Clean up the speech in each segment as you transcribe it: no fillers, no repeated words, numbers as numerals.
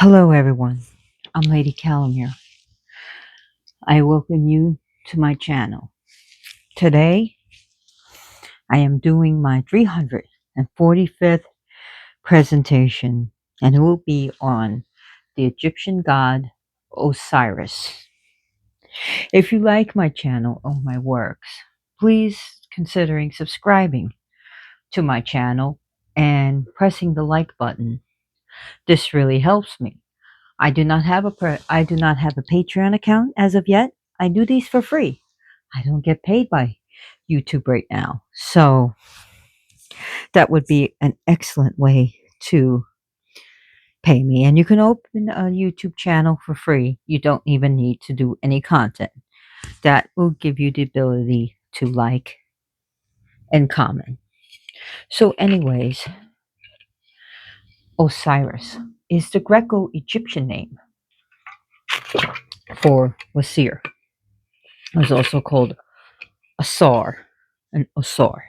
Hello, everyone. I'm Lady Calamere. I welcome you to my channel. Today, I am doing my 345th presentation, and it will be on the Egyptian god Osiris. If you like my channel or my works, please considering subscribing to my channel and pressing the like button. This really helps me. I do not have a Patreon account as of yet. I do these for free. I don't get paid by YouTube right now. So that would be an excellent way to pay me. And you can open a YouTube channel for free. You don't even need to do any content. That will give you the ability to like and comment. So anyways, Osiris is the Greco-Egyptian name for Wasir. It was also called Asar and Osar.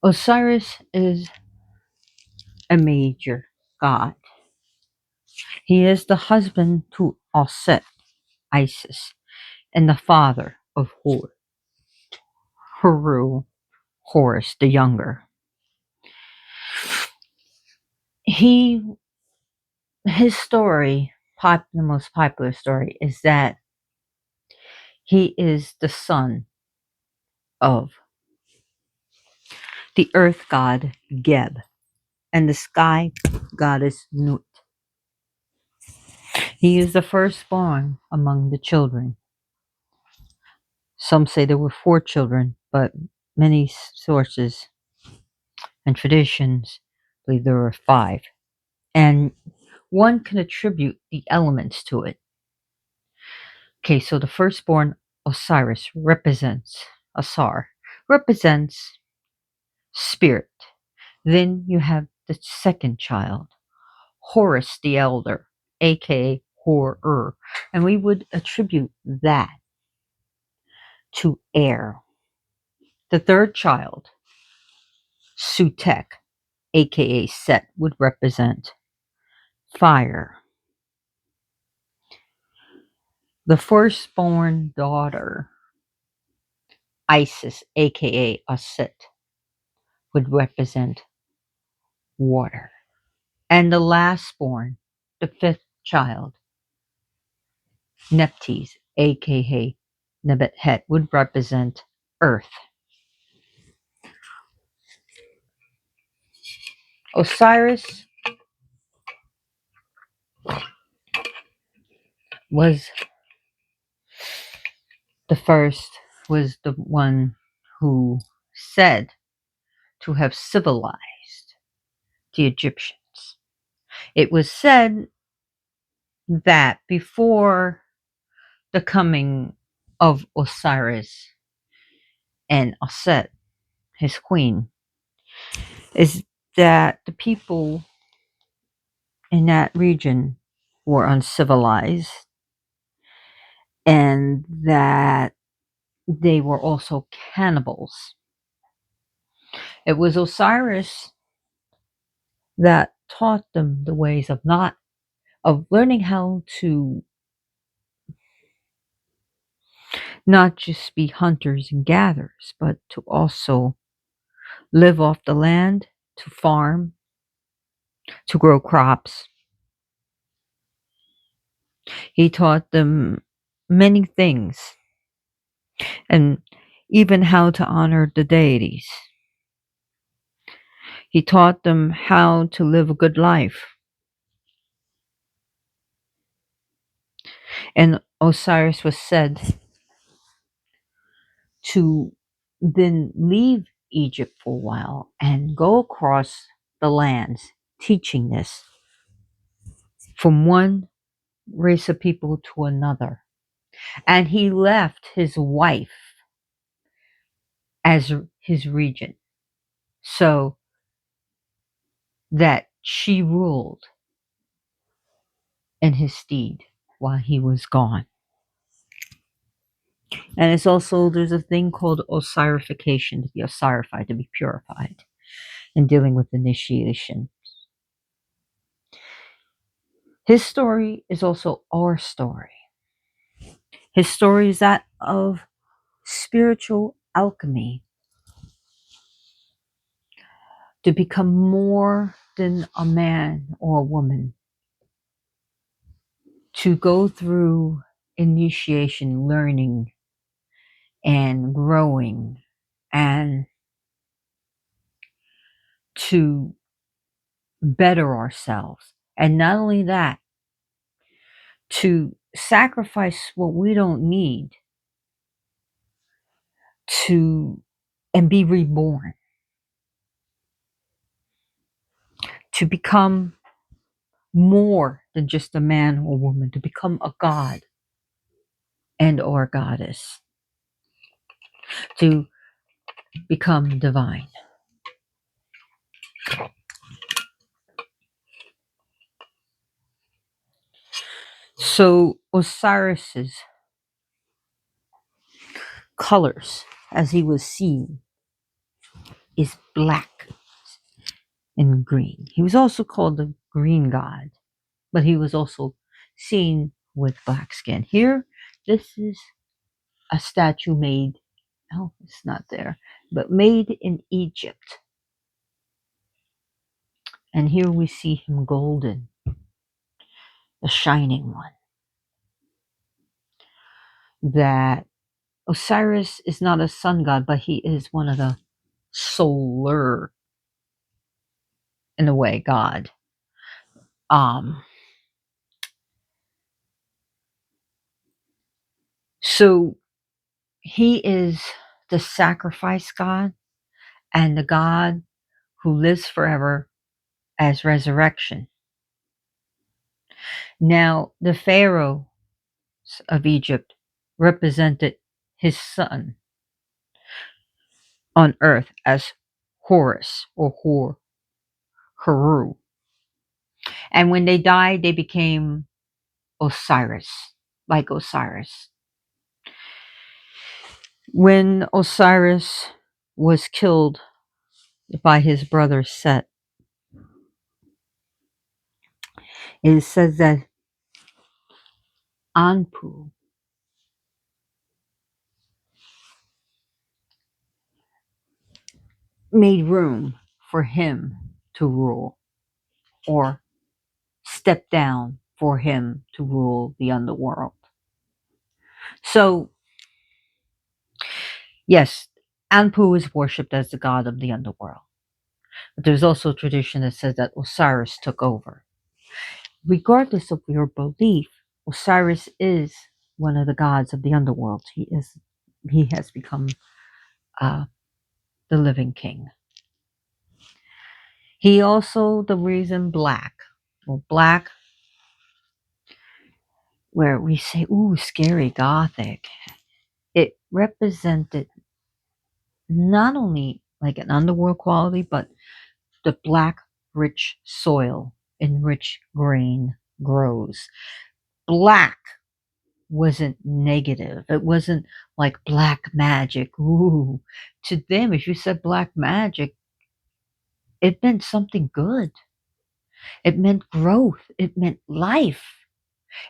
Osiris is a major god. He is the husband to Osset, Isis, and the father of Horu, Horus the Younger. His story, the most popular story, is that he is the son of the earth god Geb and the sky goddess Nut. He is the firstborn among the children. Some say there were 4 children, but many sources and traditions believe there were 5. And one can attribute the elements to it. Okay, so the firstborn Osiris Asar represents spirit. Then you have the second child, Horus the Elder, aka Hor-ur, and we would attribute that to air. The third child, Sutek, aka Set, would represent fire. The firstborn daughter, Isis, aka Aset, would represent water. And the lastborn, the 5th child, Neptes, aka Nebethet, would represent earth. Osiris was the one who said to have civilized the Egyptians. It was said that before the coming of Osiris and Aset, his queen, is that the people in that region were uncivilized and that they were also cannibals. It was Osiris that taught them the ways of learning how to not just be hunters and gatherers, but to also live off the land, to farm, to grow crops. He taught them many things, and even how to honor the deities. He taught them how to live a good life. And Osiris was said to then leave Egypt for a while and go across the lands teaching this from one race of people to another. And he left his wife as his regent so that she ruled in his stead while he was gone. And there's a thing called Osirification, to be osirified, to be purified. in dealing with initiation. His story is also our story. His story is that of spiritual alchemy, to become more than a man or a woman, to go through initiation, learning, and growing, and to better ourselves. And not only that, to sacrifice what we don't need to and be reborn, to become more than just a man or woman, to become a god and or goddess, to become divine. So Osiris's colors, as he was seen, is black and green. He was also called the green god, but he was also seen with black skin. Here, this is a statue made, oh, it's not there, but made in Egypt. And here we see him golden, the shining one. That Osiris is not a sun god, but he is one of the solar, in a way, god. So he is the sacrifice god and the god who lives forever as resurrection. Now, the pharaohs of Egypt represented his son on earth as Horus or Heru. And when they died, they became Osiris, like Osiris. When Osiris was killed by his brother Set, it says that Anpu made room for him to rule, or step down for him to rule the underworld. So, yes, Anpu is worshipped as the god of the underworld. But there's also a tradition that says that Osiris took over. Regardless of your belief, Osiris is one of the gods of the underworld. He has become uh, the living king. He also the reason black. Well, black, where we say, ooh, scary, gothic. It represented not only like an underworld quality, but the black, rich soil in which grain grows. Black wasn't negative. It wasn't like black magic. Ooh. To them, if you said black magic, it meant something good. It meant growth. It meant life.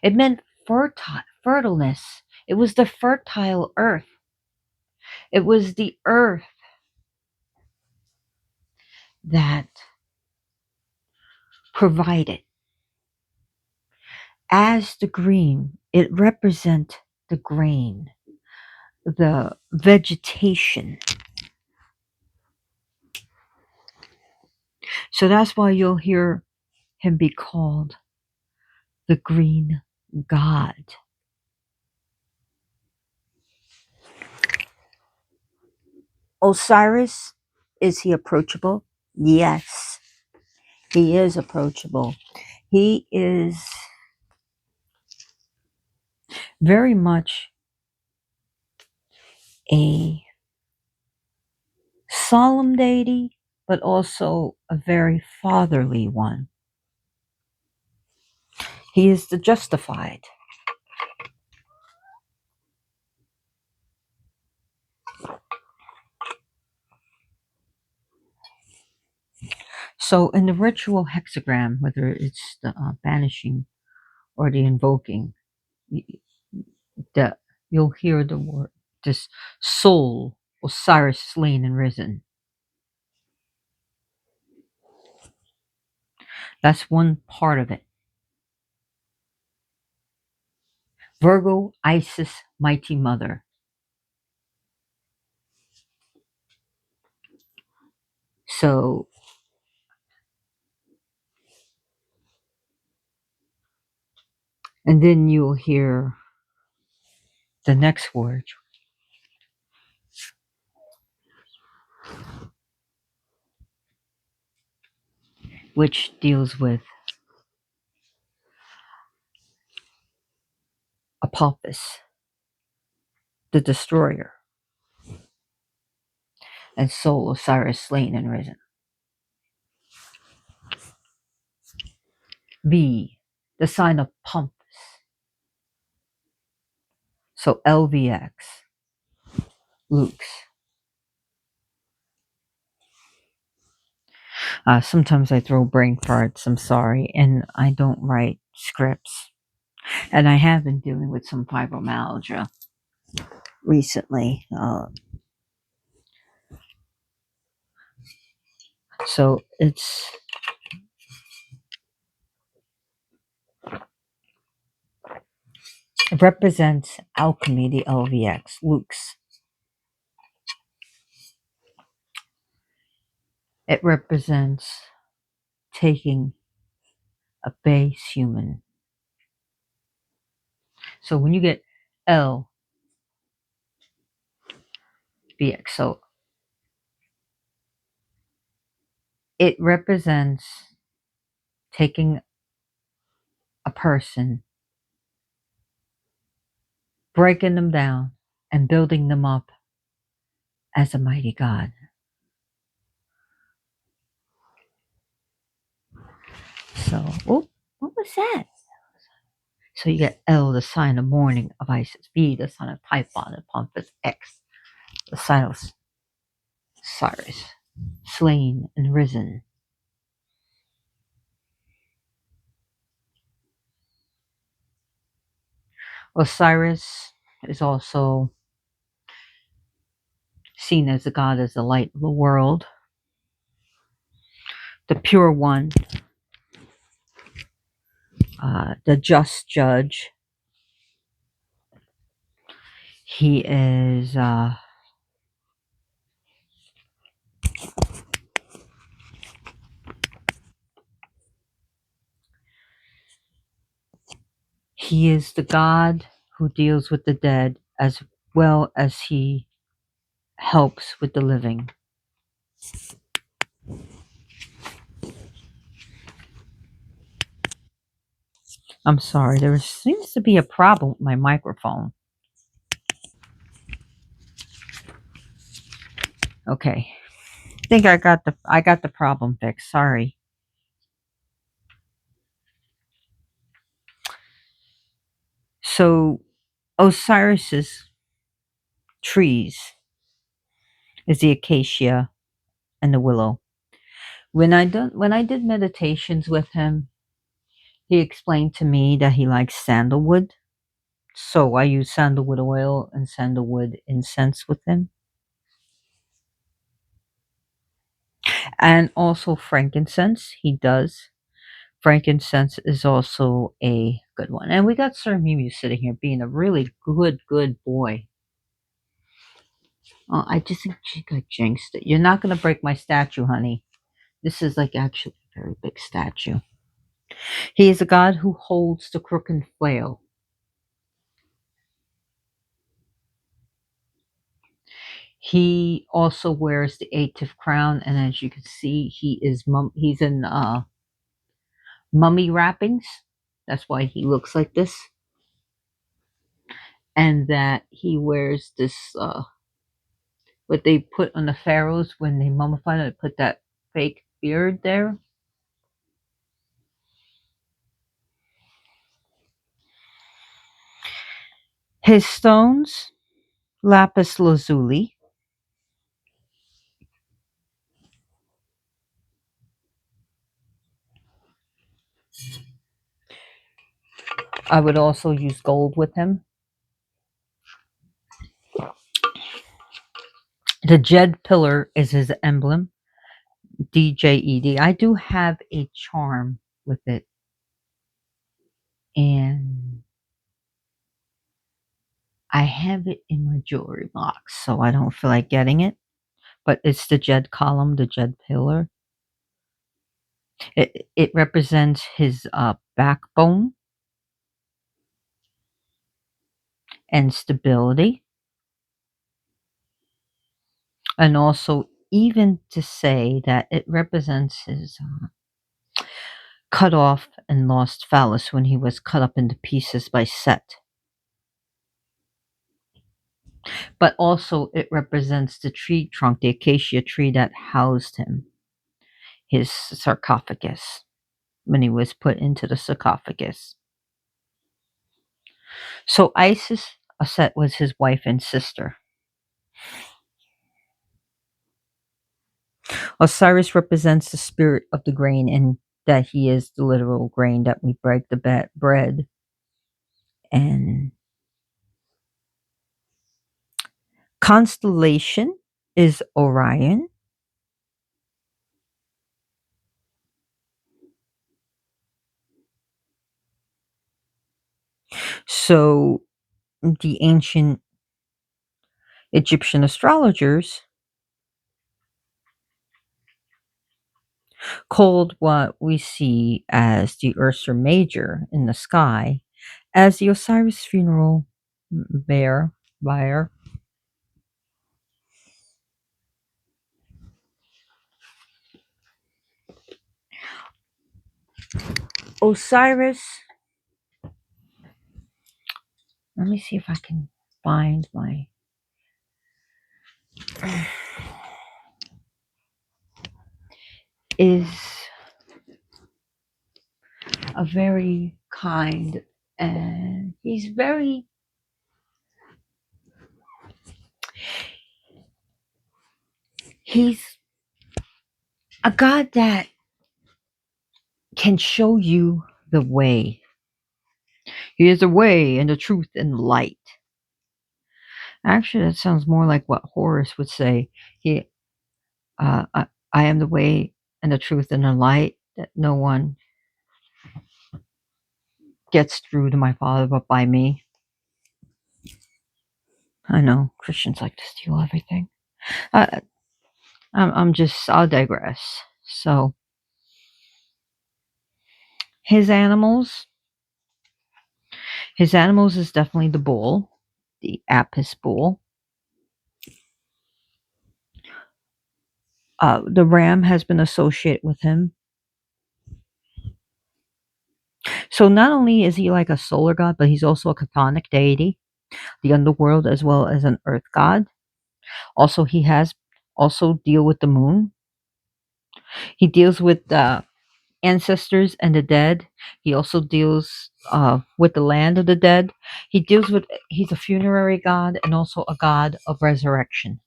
It meant fertileness. It was the fertile earth. It was the earth that provided. As the green, it represents the grain, the vegetation. So that's why you'll hear him be called the green god. Osiris, is he approachable? Yes, he is approachable. He is very much a solemn deity, but also a very fatherly one. He is the justified. So in the ritual hexagram, whether it's the banishing or the invoking, the you'll hear the word this soul Osiris slain and risen. That's one part of it. Virgo, Isis, mighty mother. So, and then you'll hear the next word, which deals with Apophis, the destroyer, and soul Osiris slain and risen. V, the sign of Pompous. So LVX, Luke's. Sometimes I throw brain farts, I'm sorry, and I don't write scripts. And I have been dealing with some fibromyalgia recently. So it represents alchemy, the LVX, Luke's. It represents taking a base human. So when you get LVX, so it represents taking a person, breaking them down, and building them up as a mighty God. So, oh, what was that? So you get L, the sign of mourning of Isis, V, the sign of Typhon and Pompous, X, the sign of Osiris, slain and risen. Osiris is also seen as the god as the light of the world, the pure one, the just judge. He is he is the god who deals with the dead as well as he helps with the living. I'm sorry, there seems to be a problem with my microphone. Okay. I think I got the problem fixed. Sorry. So Osiris's trees is the acacia and the willow. When I did meditations with him, he explained to me that he likes sandalwood. So I use sandalwood oil and sandalwood incense with him. And also frankincense, he does. Frankincense is also a good one. And we got Sir Mimu sitting here being a really good boy. Oh, I just think she got jinxed. You're not going to break my statue, honey. This is like actually a very big statue. He is a god who holds the crook and flail. He also wears the eighth crown, and as you can see, he's in mummy wrappings. That's why he looks like this. And that he wears this what they put on the pharaohs when they mummify them, they put that fake beard there. His stones, lapis lazuli, I would also use gold with him. The Jed pillar is his emblem, DJED. I do have a charm with it, and I have it in my jewelry box, so I don't feel like getting it. But it's the Jed column, the Jed pillar. It represents his backbone and stability, and also even to say that it represents his cut off and lost phallus when he was cut up into pieces by Set. But also it represents the tree trunk, the acacia tree that housed him, his sarcophagus, when he was put into the sarcophagus. So Isis, Aset, was his wife and sister. Osiris represents the spirit of the grain, and that he is the literal grain that we break the bread. And constellation is Orion. So the ancient Egyptian astrologers called what we see as the Ursa Major in the sky as the Osiris funeral bier. Osiris, let me see if I can find my is a very kind, and he's a god that can show you the way. He is the way and the truth and the light. Actually, that sounds more like what Horus would say. He, I am the way and the truth and the light, that no one gets through to my Father but by me. I know Christians like to steal everything. Uh, I'll digress. So, his animals, is definitely the bull, the Apis bull. The ram has been associated with him. So not only is he like a solar god, but he's also a chthonic deity, the underworld, as well as an earth god. Also, he has also deal with the moon. He deals with the ancestors and the dead. He also deals with the land of the dead. He's a funerary god and also a god of resurrection,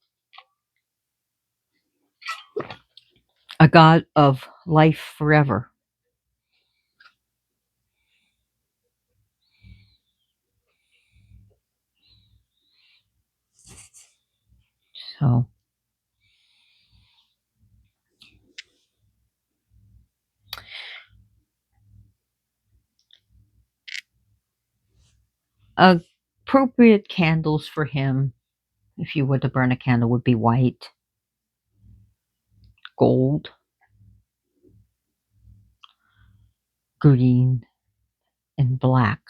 a god of life forever. So, appropriate candles for him, if you were to burn a candle, would be white, gold, green, and black.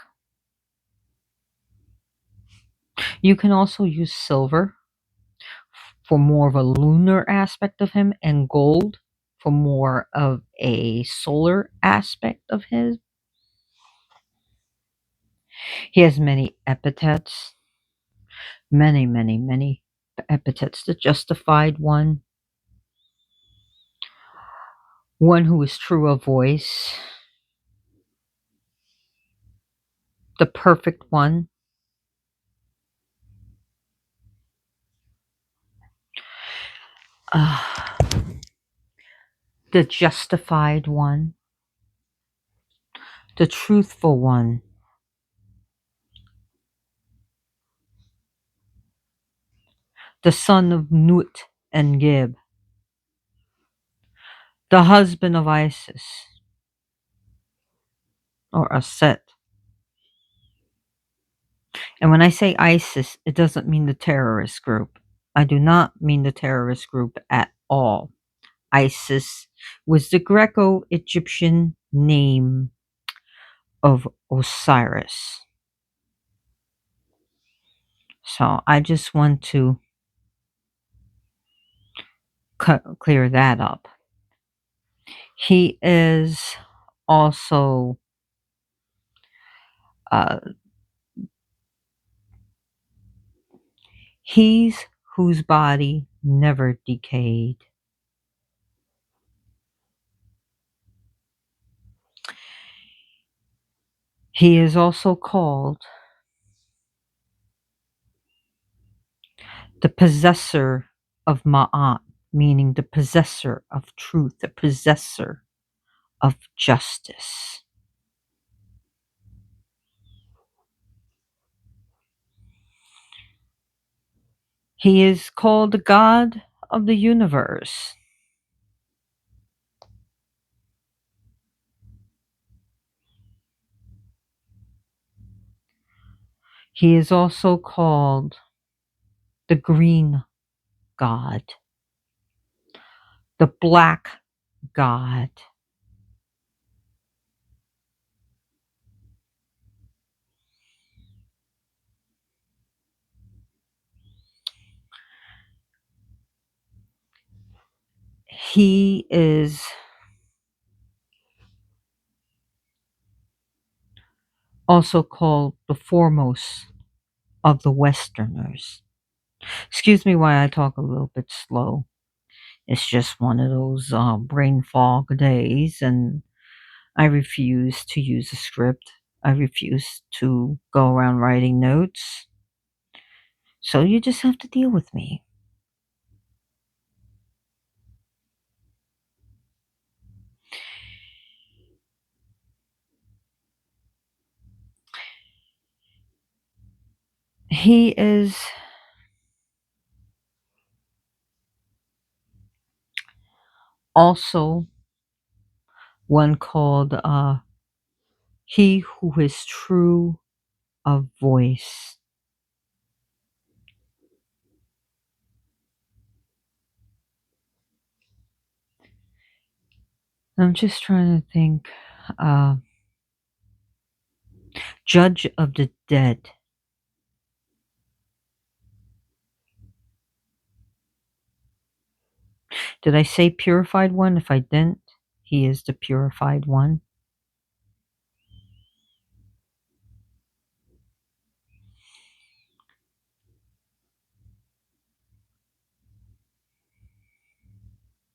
You can also use silver for more of a lunar aspect of him, and gold for more of a solar aspect of his. He has many epithets, many, many, many epithets. The justified one who is true of voice, the perfect one, uh, the justified one, the truthful one, the son of Nut and Gib, the husband of Isis, or Aset. And when I say ISIS, it doesn't mean the terrorist group. I do not mean the terrorist group at all. Isis was the Greco Egyptian name of Osiris. So I just want to clear that up. He is also uh, he's whose body never decayed. He is also called the possessor of Ma'at, meaning the possessor of truth, the possessor of justice. He is called the God of the universe. He is also called the green God, the black God. He is also called the foremost of the Westerners. Excuse me why I talk a little bit slow. It's just one of those brain fog days, and I refuse to use a script. I refuse to go around writing notes. So you just have to deal with me. He is also one called He Who is True of Voice. I'm just trying to think. Uh, Judge of the Dead. Did I say purified one? If I didn't, he is the purified one.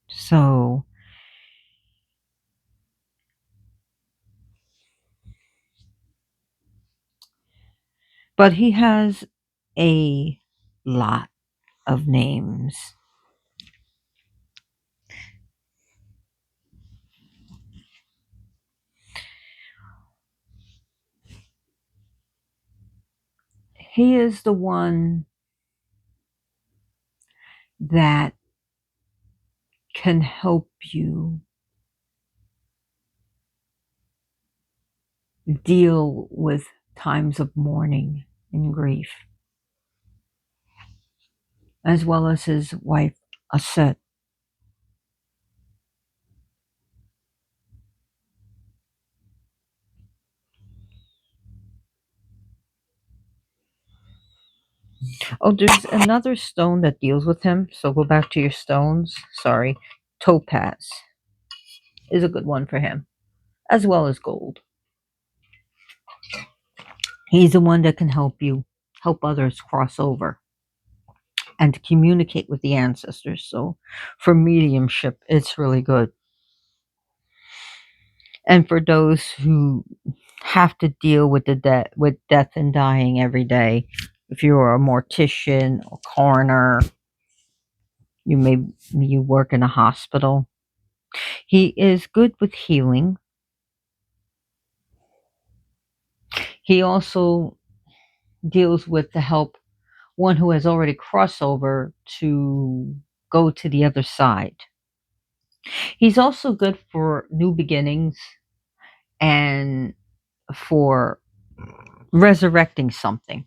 So, but he has a lot of names. He is the one that can help you deal with times of mourning and grief, as well as his wife, Aset. Oh, there's another stone that deals with him. So go back to your stones. Sorry. Topaz is a good one for him, as well as gold. He's the one that can help you help others cross over and to communicate with the ancestors. So for mediumship, it's really good. And for those who have to deal with death and dying every day, if you're a mortician or coroner, you work in a hospital. He is good with healing. He also deals with to help one who has already crossed over to go to the other side. He's also good for new beginnings and for resurrecting something,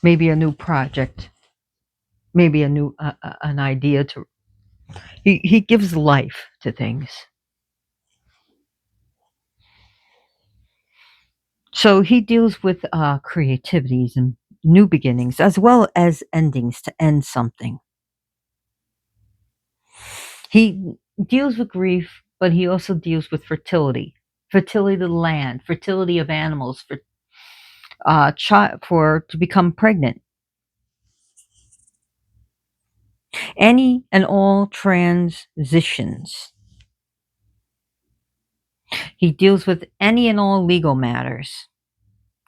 maybe a new project, maybe a new an idea to. He gives life to things. So he deals with creativities and new beginnings as well as endings to end something. He deals with grief, but he also deals with fertility, fertility of the land, fertility of animals, for for to become pregnant, any and all transitions. He deals with any and all legal matters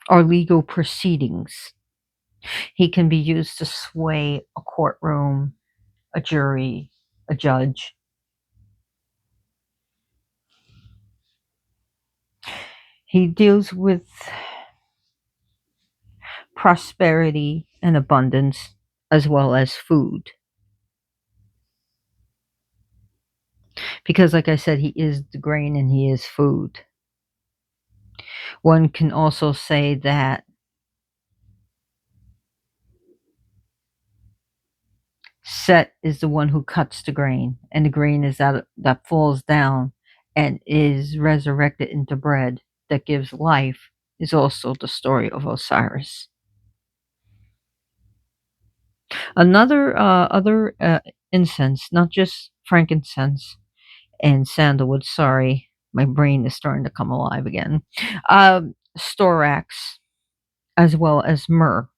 or legal proceedings. He can be used to sway a courtroom, a jury, a judge. He deals with prosperity and abundance as well as food. Because, like I said, he is the grain and he is food. One can also say that Set is the one who cuts the grain, and the grain is that falls down and is resurrected into bread that gives life, is also the story of Osiris. Another other incense, not just frankincense and sandalwood. Sorry, my brain is starting to come alive again. Storax, as well as myrrh,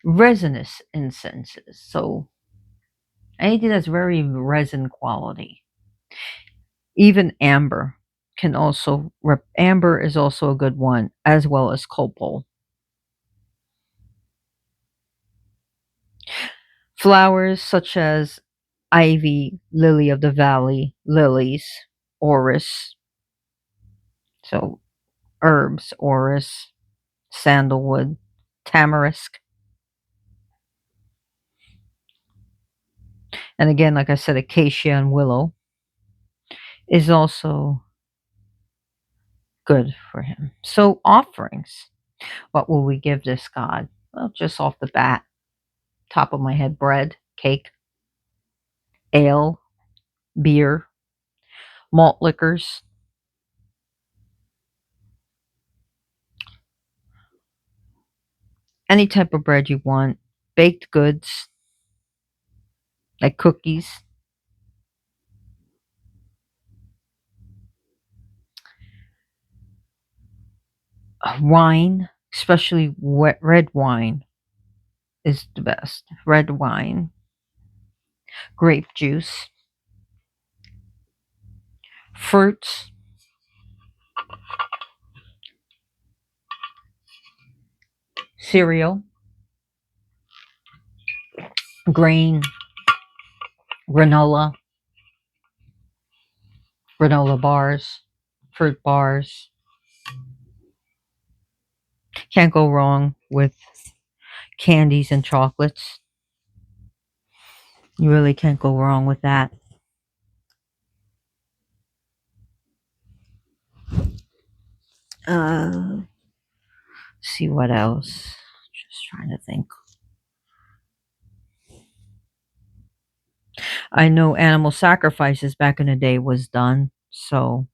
resinous incenses. So anything that's very resin quality. Even amber can also amber is also a good one, as well as copal. Flowers such as ivy, lily of the valley, lilies, orris. So herbs, orris, sandalwood, tamarisk. And again, like I said, acacia and willow is also good for him. So offerings. What will we give this god? Well, just off the bat, top of my head, bread, cake, ale, beer, malt liquors, any type of bread you want, baked goods like cookies, wine, especially wet red wine is the best. Red wine, grape juice, fruits, cereal, grain, granola, granola bars, fruit bars. Can't go wrong with candies and chocolates. You really can't go wrong with that. See what else. Just trying to think. I know animal sacrifices back in the day was done, so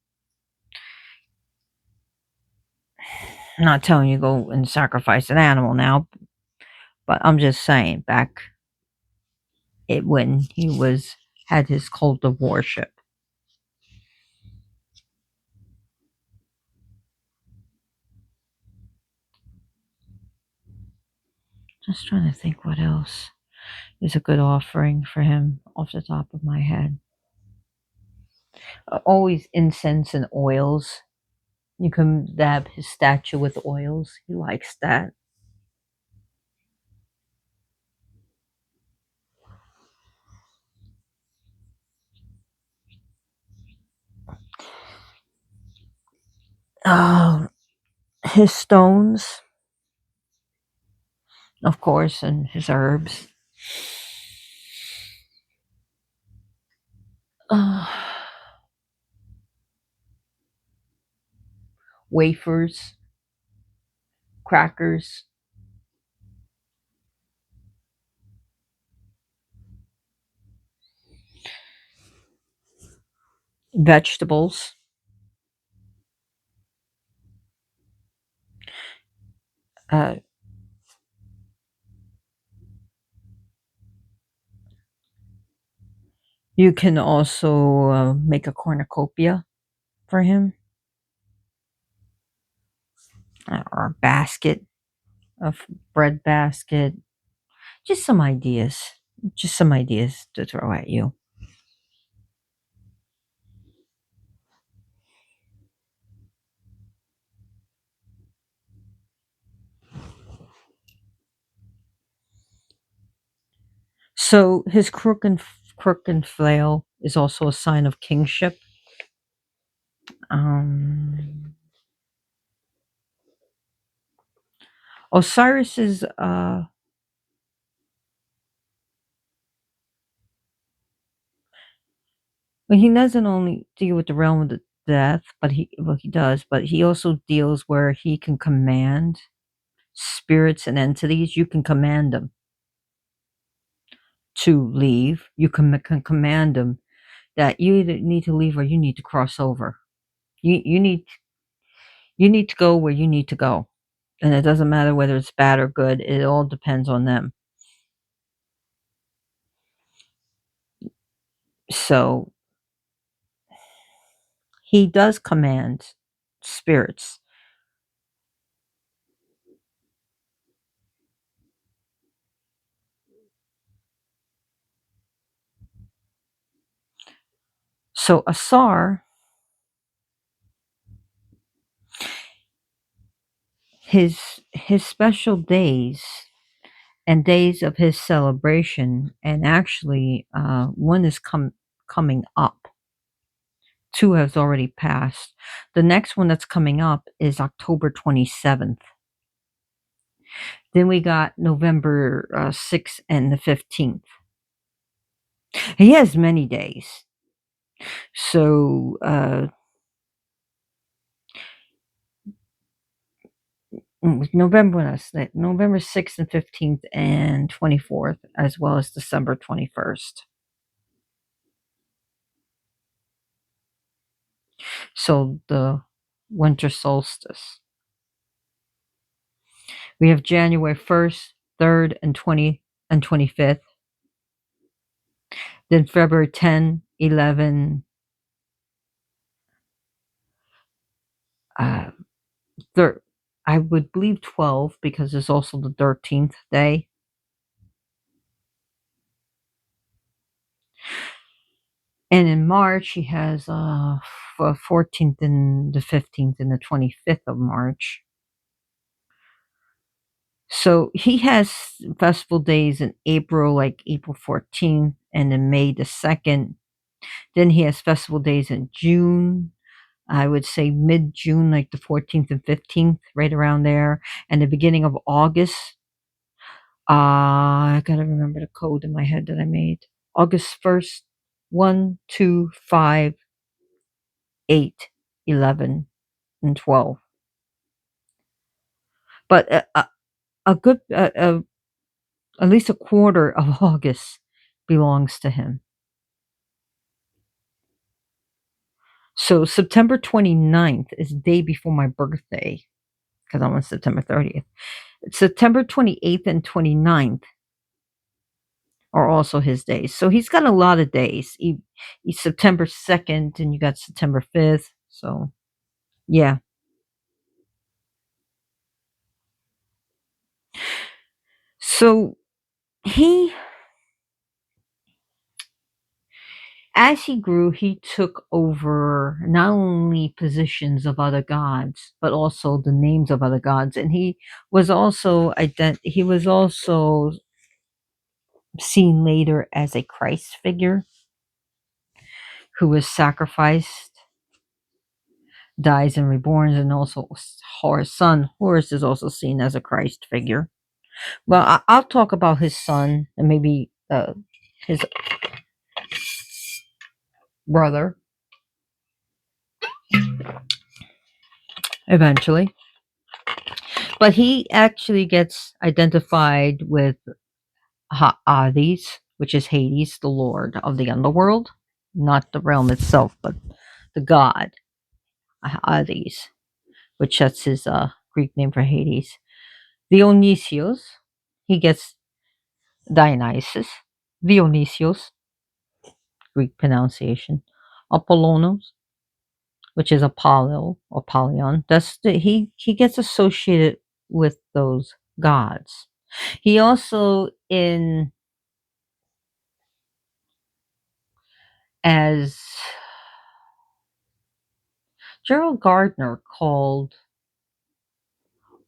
I'm not telling you go and sacrifice an animal now, but I'm just saying back it when he was had his cult of worship. Just trying to think what else is a good offering for him off the top of my head. Always incense and oils. You can dab his statue with oils. He likes that. Oh, his stones, of course, and his herbs. Uh, Wafers, crackers, vegetables. Uh, you can also make a cornucopia for him, or a basket, of bread basket. Just some ideas. Just some ideas to throw at you. So his crook and flail is also a sign of kingship. Um, Osiris is well, he doesn't only deal with the realm of the death, but he does, but he also deals where he can command spirits and entities. You can command them to leave. You can command them that you either need to leave or you need to cross over. You need to go where you need to go, and it doesn't matter whether it's bad or good. It all depends on them. So he does command spirits. So Asar, his special days and days of his celebration, and actually one is coming up. Two has already passed. The next one that's coming up is October 27th. Then we got November 6th and the 15th. He has many days. So November 6th and 15th and 24th, as well as December 21st. So the winter solstice. We have January 1st, 3rd, and 25th. Then February 10, 11, uh, I would believe 12, because there's also the 13th day. And in March, he has 14th and the 15th and the 25th of March. So he has festival days in April, like April 14th, and in May the 2nd. Then he has festival days in June. I would say mid-June, like the 14th and 15th, right around there. And the beginning of August. I gotta remember the code in my head that I made. August 1st, 1, 2, 5, 8, 11, and 12. But a good, at least a quarter of August belongs to him. So September 29th is the day before my birthday, because I'm on September 30th. September 28th and 29th are also his days. So he's got a lot of days. He's September 2nd, and you got September 5th. So, yeah. So he, as he grew, he took over not only positions of other gods, but also the names of other gods. And he was also seen later as a Christ figure who was sacrificed dies and reborns, and also Horus' son. Horus is also seen as a Christ figure. Well, I'll talk about his son and maybe his brother eventually. But he actually gets identified with Hades, which is Hades, the lord of the underworld, not the realm itself, but the god Hades, which that's his Greek name for Hades. Dionysios, he gets Dionysus. Dionysios, Greek pronunciation. Apollonos, which is Apollo or Apollyon. He gets associated with those gods. He also in as Gerald Gardner called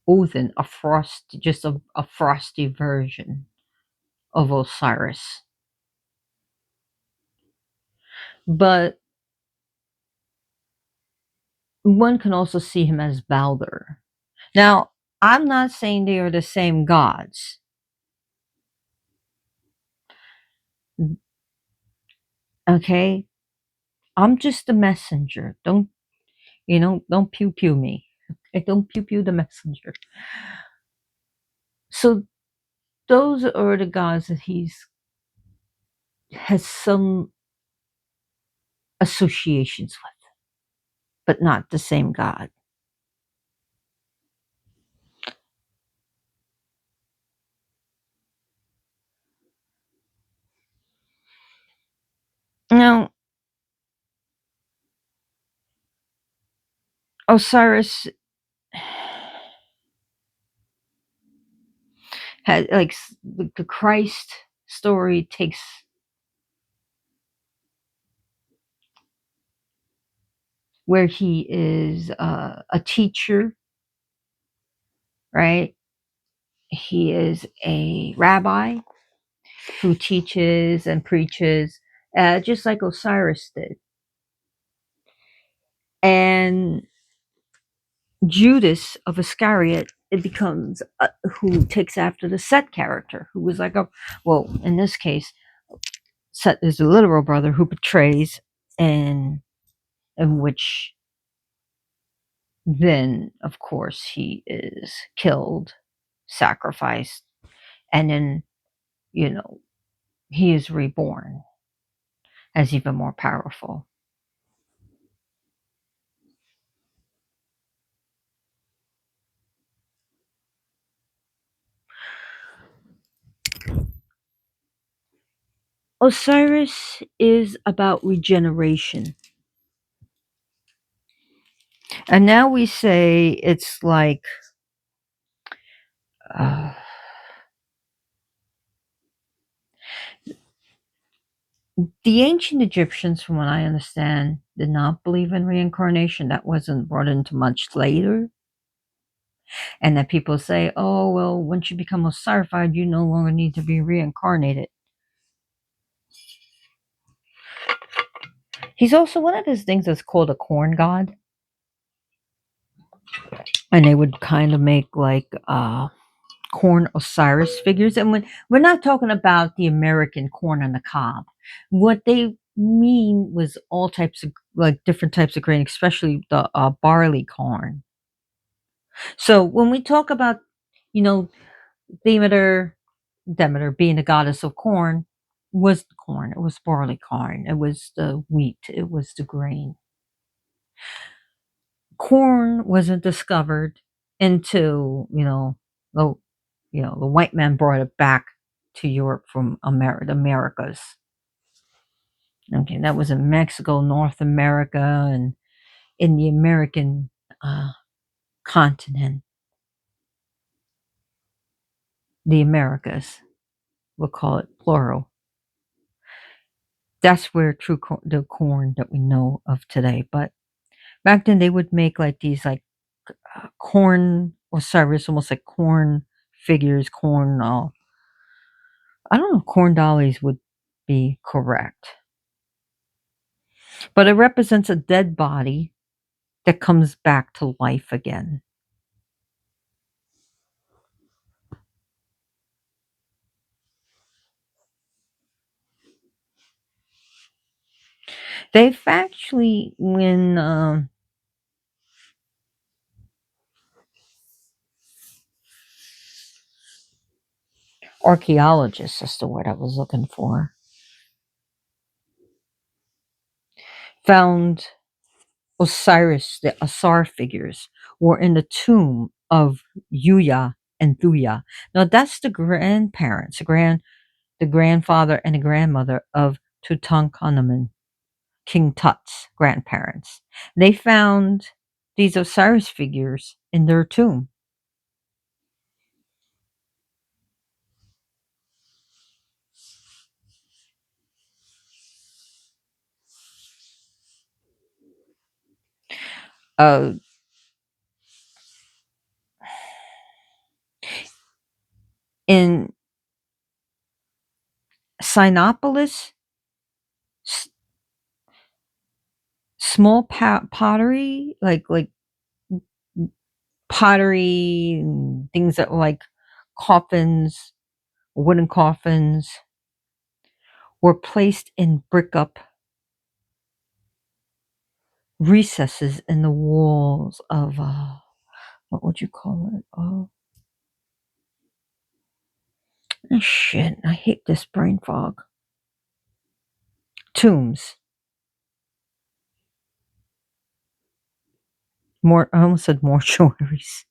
Odin a frosty version of Osiris. But one can also see him as Balder. Now, I'm not saying they are the same gods. Okay? I'm just the messenger. Don't pew pew me. Don't pew pew the messenger. So those are the gods that he's has some associations with, but not the same god. Now, Osiris had like the Christ story takes where he is a teacher, right? He is a rabbi who teaches and preaches, just like Osiris did. And Judas of Iscariot, it becomes who takes after the Set character, who was like well, in this case, Set is the literal brother who betrays, and in which then, of course, he is killed, sacrificed, and then, you know, he is reborn as even more powerful. Osiris is about regeneration. And now we say it's like uh, the ancient Egyptians, from what I understand, did not believe in reincarnation. That wasn't brought into much later. And that people say, oh, well, once you become Osirified, you no longer need to be reincarnated. He's also one of those things that's called a corn god. And they would kind of make like corn Osiris figures. And when we're not talking about the American corn on the cob, what they mean was all types of like different types of grain, especially the barley corn. So when we talk about, you know, Demeter being the goddess of corn, was the corn. It was barley corn. It was the wheat. It was the grain. Corn wasn't discovered until the white man brought it back to Europe from the Americas. Okay, that was in Mexico, North America, and in the American uh, continent, the Americas. We'll call it plural. That's where the corn that we know of today. But back then, they would make like these like corn Osiris, almost like corn figures, corn. I don't know if corn dollies would be correct, but it represents a dead body that comes back to life again. They've actually, when archaeologists, that's the word I was looking for, found Osiris, the Asar figures, were in the tomb of Yuya and Thuya. Now that's the grandparents, the grandfather and the grandmother of Tutankhamun, King Tut's grandparents. They found these Osiris figures in their tomb. Uh, in Sinopolis, small pottery, like pottery, things that were like coffins, wooden coffins, were placed in brick up recesses in the walls of what would you call it? Shit! I hate this brain fog. Tombs. I almost said mortuaries.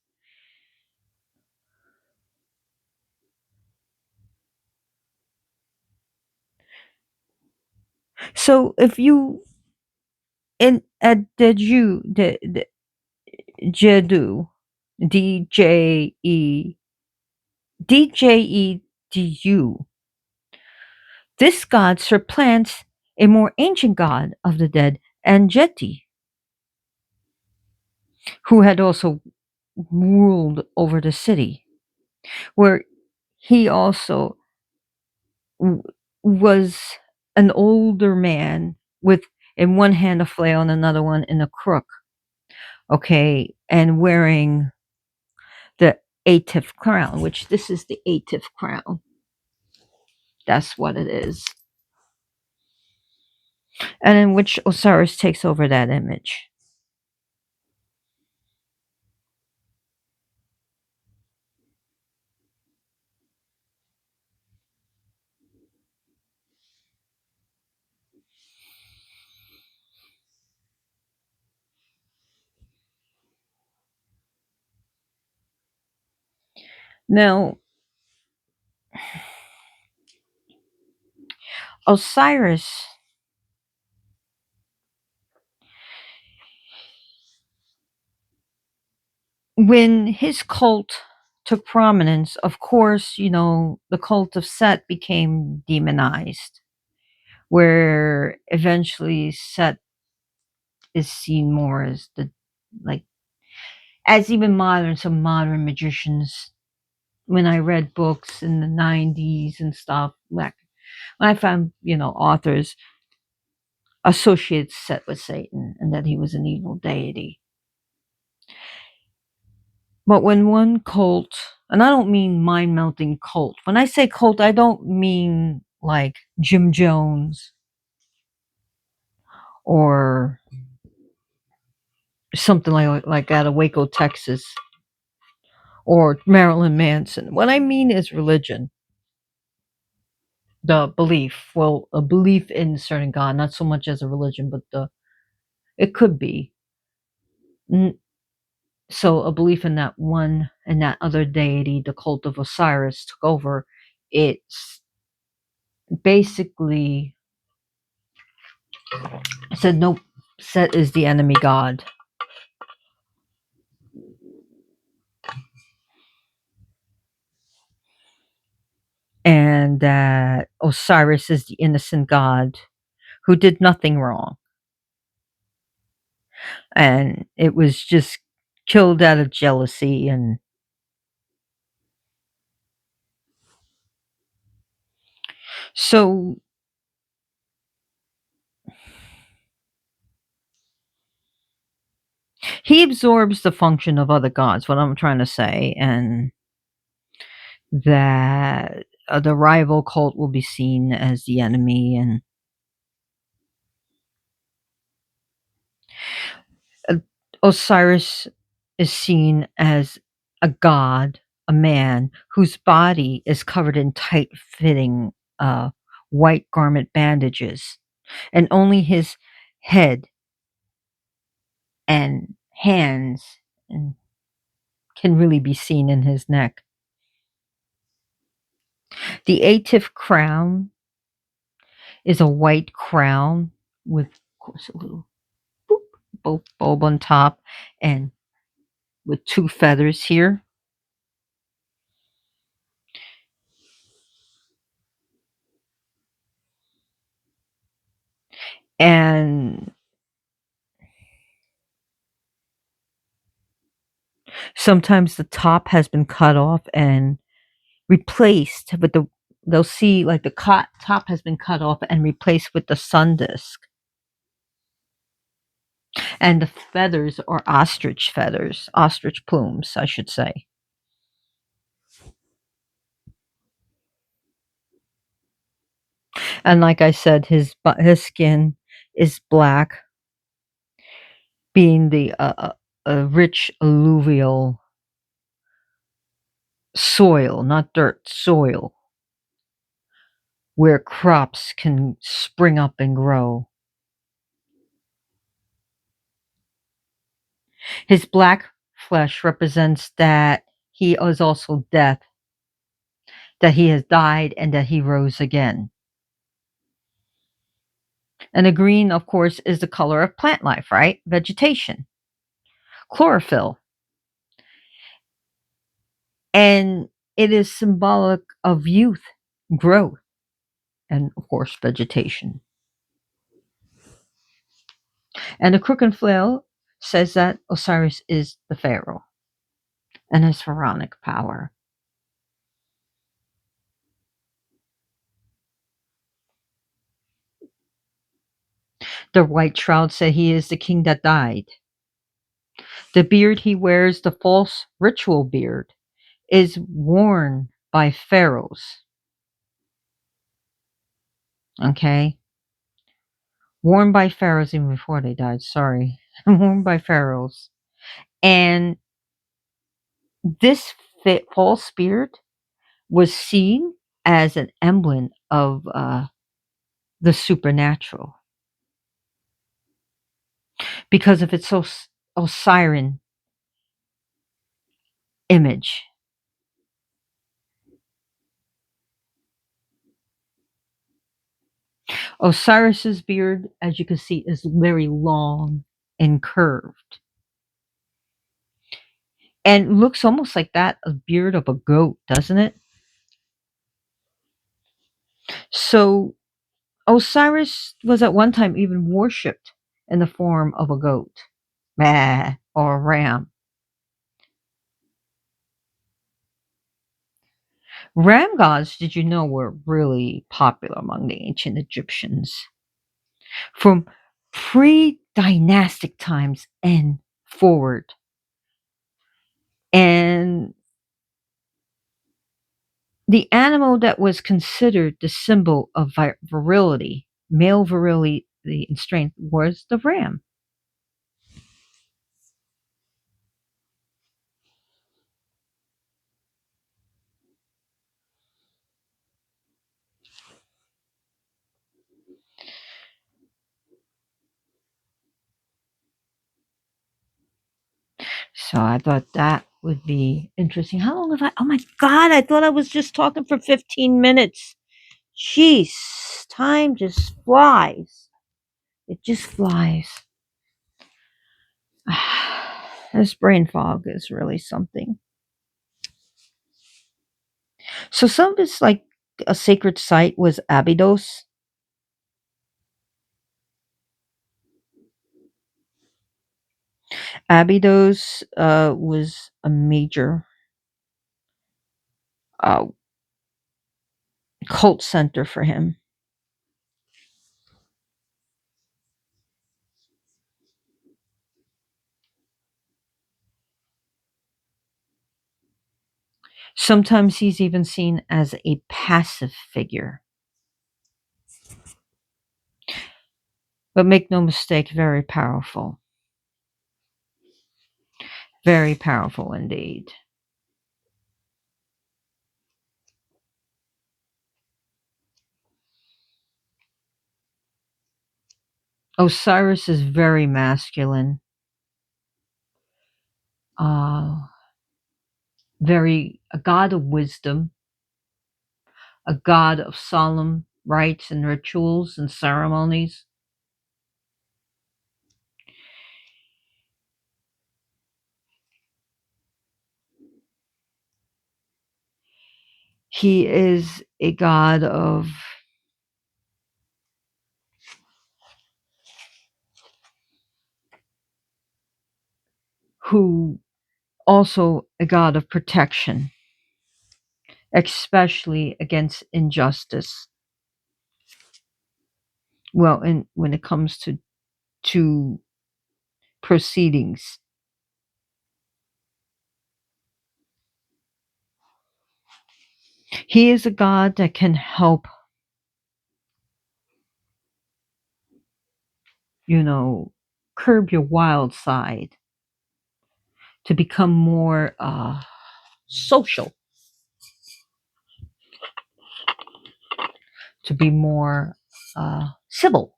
So if you in at Jedu, DJEDU, this god supplants a more ancient god of the dead, Anjeti, who had also ruled over the city, where he also was an older man with in one hand a flail and another one in a crook, okay, and wearing the Atif crown, which this is the Atif crown. That's what it is. And in which Osiris takes over that image. Now, Osiris, when his cult took prominence, of course, the cult of Set became demonized, where eventually Set is seen more as like, as even some modern magicians. When I read books in the 90s and stuff, like when I found, authors associated Set with Satan and that he was an evil deity. But when one cult, and I don't mean mind melting cult, when I say cult, I don't mean like Jim Jones or something like out of Waco, Texas, or Marilyn Manson. What I mean is religion, the belief. Well, a belief in a certain God, not so much as a religion, but it could be. So a belief in that one and that other deity, the cult of Osiris, took over. It's basically said nope. Set is the enemy god, and that Osiris is the innocent god who did nothing wrong, and it was just killed out of jealousy. And so He absorbs the function of other gods, what I'm trying to say, and that the rival cult will be seen as the enemy, and uh, Osiris is seen as a god, a man whose body is covered in tight-fitting white garment bandages, and only his head and hands and can really be seen in his neck. The Atif crown is a white crown with, of course, a little bulb on top and with two feathers here. And sometimes the top has been cut off and replaced with they'll see like the top has been cut off and replaced with the sun disk. And the feathers are ostrich plumes, I should say. And like I said, his skin is black, being the rich alluvial soil, not dirt, soil, where crops can spring up and grow. His black flesh represents that he is also death, that he has died and that he rose again. And the green, of course, is the color of plant life, right? Vegetation, chlorophyll. And it is symbolic of youth, growth, and of course, vegetation. And the crook and flail says that Osiris is the pharaoh and his pharaonic power. The white shroud said he is the king that died. The beard he wears, the false ritual beard, is worn by pharaohs. Okay? Worn by pharaohs even before they died, sorry. Worn by pharaohs. And this false beard was seen as an emblem of the supernatural because of its Osirian image. Osiris's beard, as you can see, is very long and curved, and looks almost like that a beard of a goat, doesn't it? So Osiris was at one time even worshipped in the form of a goat, meh, or a ram. Ram gods, did you know, were really popular among the ancient Egyptians from pre-dynastic times and forward. And the animal that was considered the symbol of virility, male virility and strength, was the ram. So I thought that would be interesting. How long have I? Oh my God, I thought I was just talking for 15 minutes. Jeez, time just flies. It just flies. This brain fog is really something. So some of it's like a sacred site was Abydos. Abydos was a major uh, cult center for him. Sometimes he's even seen as a passive figure. But make no mistake, very powerful. Very powerful indeed. Osiris is very masculine, uh, very a god of wisdom, a god of solemn rites and rituals and ceremonies. He is a god of who also a god of protection, especially against injustice. Well, and when it comes to proceedings, he is a god that can help, curb your wild side to become more social, to be more civil,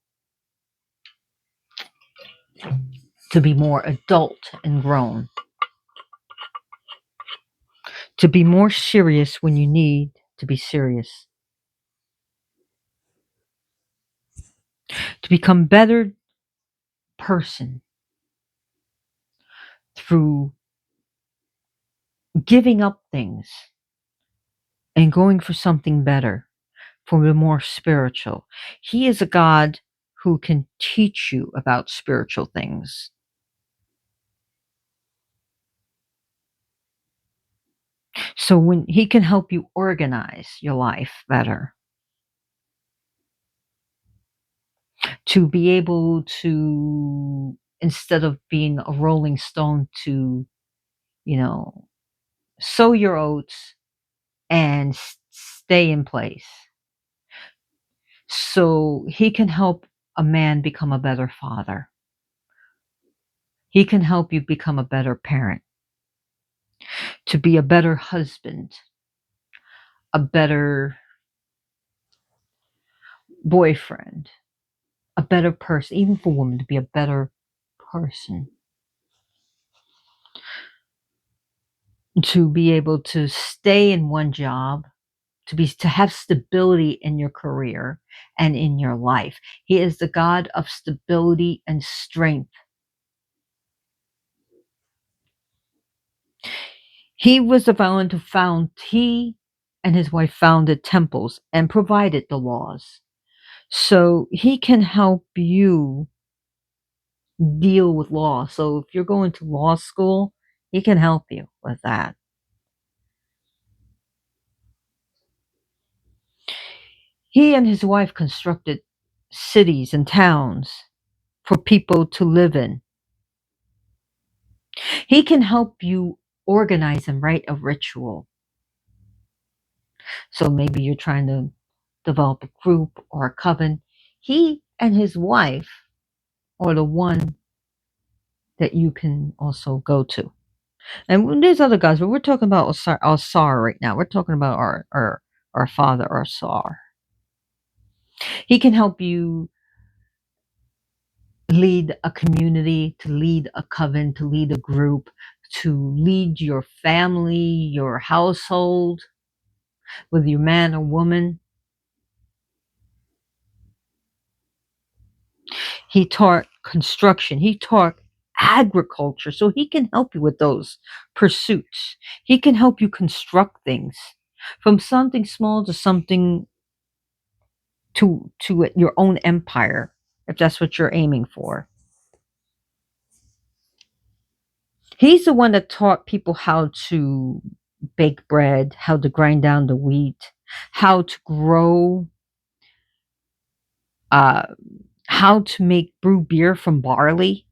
to be more adult and grown, to be more serious when you need to be serious, to become better person through giving up things and going for something better, for the more spiritual. He is a God who can teach you about spiritual things. So when he can help you organize your life better, to be able to, instead of being a rolling stone, to, you know, sow your oats and stay in place. So he can help a man become a better father. He can help you become a better parent, to be a better husband, a better boyfriend, a better person, even for women to be a better person, to be able to stay in one job, to have stability in your career and in your life. He is the God of stability and strength. He was the one who he and his wife founded temples and provided the laws. So he can help you deal with law. So if you're going to law school, he can help you with that. He and his wife constructed cities and towns for people to live in. He can help you organize and write a ritual. So maybe you're trying to develop a group or a coven. He and his wife are the one that you can also go to. And there's other guys, but we're talking about Asar right now. We're talking about our father, Asar. He can help you lead a community, to lead a coven, to lead a group, to lead your family, your household, whether you're man or woman. He taught construction. He taught agriculture. So he can help you with those pursuits. He can help you construct things from something small to something to your own empire, if that's what you're aiming for. He's the one that taught people how to bake bread, how to grind down the wheat, how to grow, uh, how to make brew beer from barley.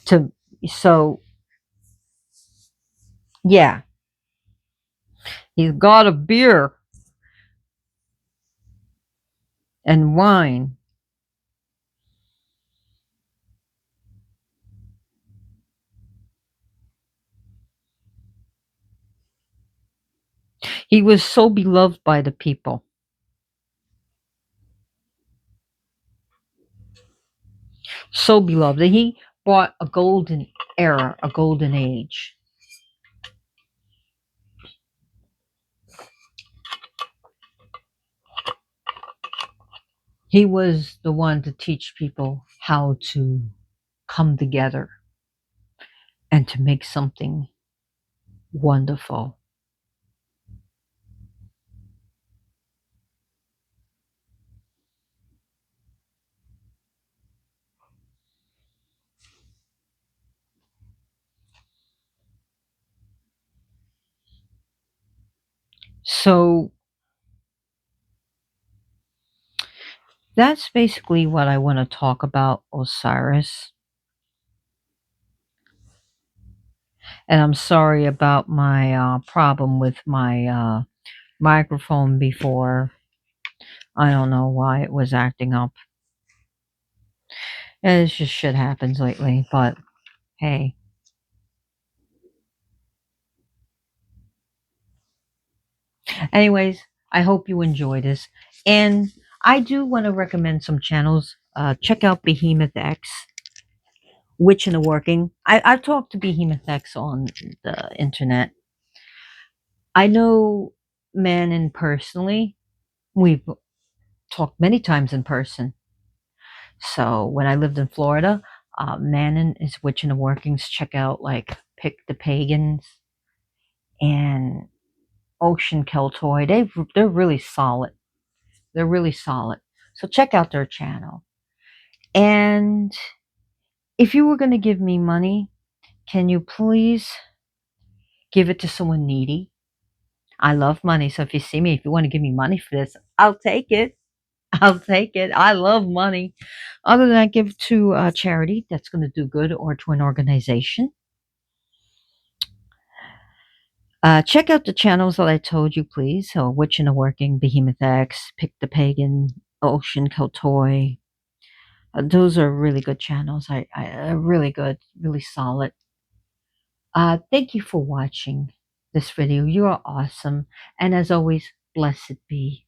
To so yeah, He's god of beer and wine. He was so beloved by the people. So beloved that he brought a golden era, a golden age. He was the one to teach people how to come together and to make something wonderful. So that's basically what I want to talk about Osiris. And I'm sorry about my problem with my microphone before. I don't know why it was acting up. And it's just shit happens lately, but hey. Anyways, I hope you enjoy this. And I do want to recommend some channels. Check out Behemoth X, Witch in the Working. I've talked to Behemoth X on the internet. I know Manon personally. We've talked many times in person. So when I lived in Florida, Manon is Witch in the Workings. Check out like Pick the Pagans and Ocean Keltoy. They're really solid. They're really solid. So check out their channel. And if you were going to give me money, can you please give it to someone needy? I love money. So if you see me, if you want to give me money for this, I'll take it. I'll take it. I love money. Other than that, give it to a charity that's going to do good or to an organization. Check out the channels that I told you, please. So, Witch in the Working, Behemoth X, Pick the Pagan, Ocean Keltoy. Those are really good channels. Really good, really solid. Thank you for watching this video. You are awesome. And as always, blessed be.